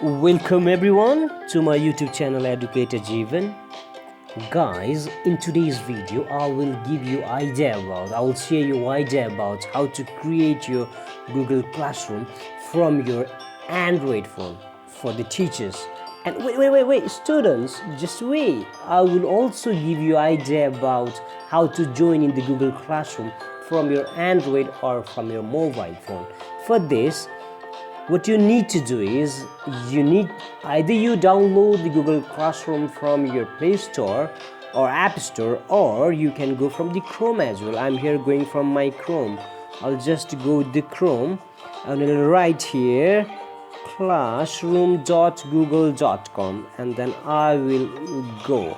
Welcome everyone to my YouTube channel Educator Jeevan. Guys, in today's video I will share you idea about how to create your Google Classroom from your Android phone for the teachers. And wait, students, just wait. I will also give you idea about how to join in the Google Classroom from your Android or from your mobile phone. For this, what you need to do is either you download the Google Classroom from your Play Store or App Store, or you can go from the Chrome as well. I'm here going from my Chrome. I'll just go with the Chrome and I'll write here classroom.google.com and then I will go.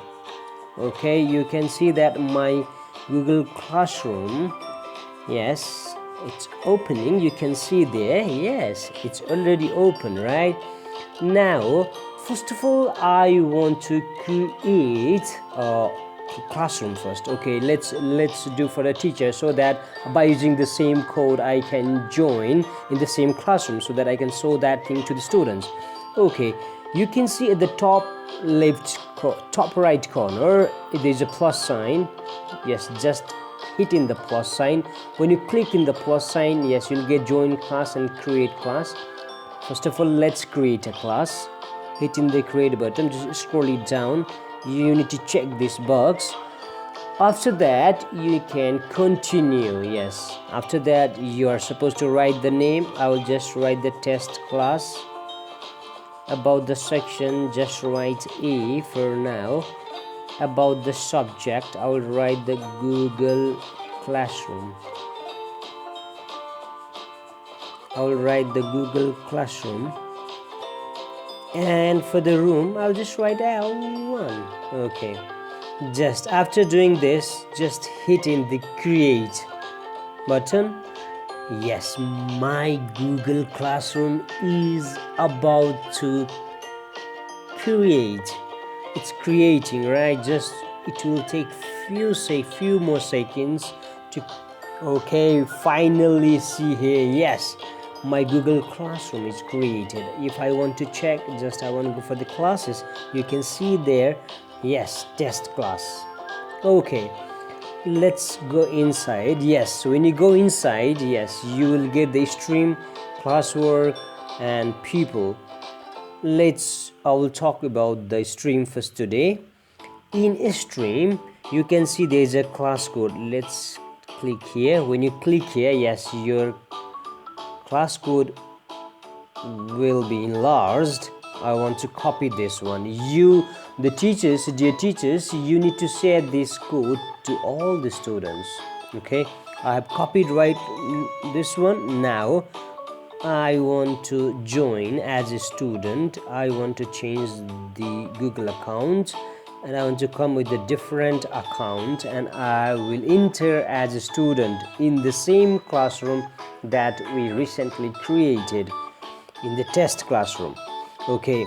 Okay, you can see that my Google Classroom, yes, it's opening. You can see there, yes, it's already open. Right now, first of all, I want to create a classroom first. Okay, let's do for the teacher, so that by using the same code I can join in the same classroom, so that I can show that thing to the students. Okay, you can see at the top right corner there's a plus sign. Yes, just hit in the plus sign. When you click in the plus sign, yes, you'll get join class and create class. First of all, let's create a class. Hitting the create button, just scroll it down. You need to check this box. After that, you can continue. Yes, after that you are supposed to write the name. I will just write the test class. About the section, just write A for now. About the subject, I will write the Google Classroom. And for the room, I'll just write L1. Okay, just after doing this, just hit in the create button. Yes, my Google Classroom is about to create. It's creating, right? Just it will take few more seconds to. Okay, finally see here. Yes, my Google Classroom is created. If I want to check, I want to go for the classes. You can see there, yes, test class. Okay, let's go inside. Yes, when you go inside, yes, you will get the stream, classwork, and people. I will talk about the stream first today. In a stream, you can see there is a class code. Let's click here. When you click here, yes, your class code will be enlarged. I want to copy this one. Dear teachers, you need to share this code to all the students. Okay, I have copied right this one. Now I want to join as a student. I want to change the Google account and I want to come with a different account, and I will enter as a student in the same classroom that we recently created in the test classroom. Okay,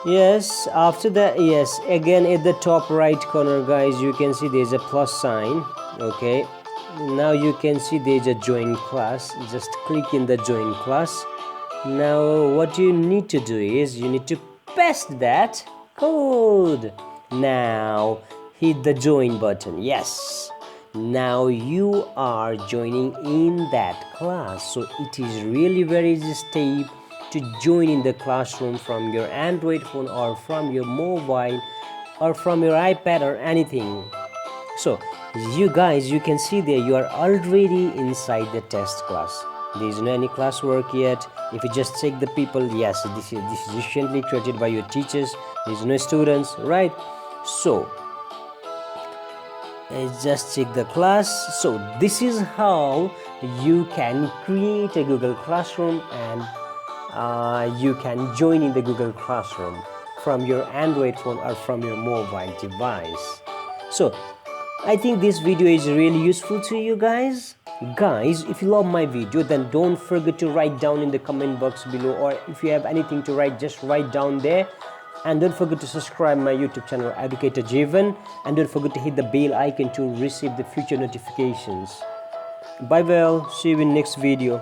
yes, after that, yes, again at the top right corner, guys, you can see there's a plus sign. Okay, now you can see there's a join class. Just click in the join class. Now what you need to do is you need to paste that code. Now hit the join button. Yes, now you are joining in that class. So it is really very easy step to join in the classroom from your Android phone or from your mobile or from your iPad or anything. So you guys, you can see there you are already inside the test class. There is no any classwork yet. If you just check the people, yes, this is recently created by your teachers. There is no students, right? So just check the class. So this is how you can create a Google Classroom and you can join in the Google Classroom from your Android phone or from your mobile device. So I think this video is really useful to you guys. Guys, if you love my video, then don't forget to write down in the comment box below, or if you have anything to write, just write down there. And don't forget to subscribe my YouTube channel Educator Jeevan, and don't forget to hit the bell icon to receive the future notifications. Bye bye, see you in next video.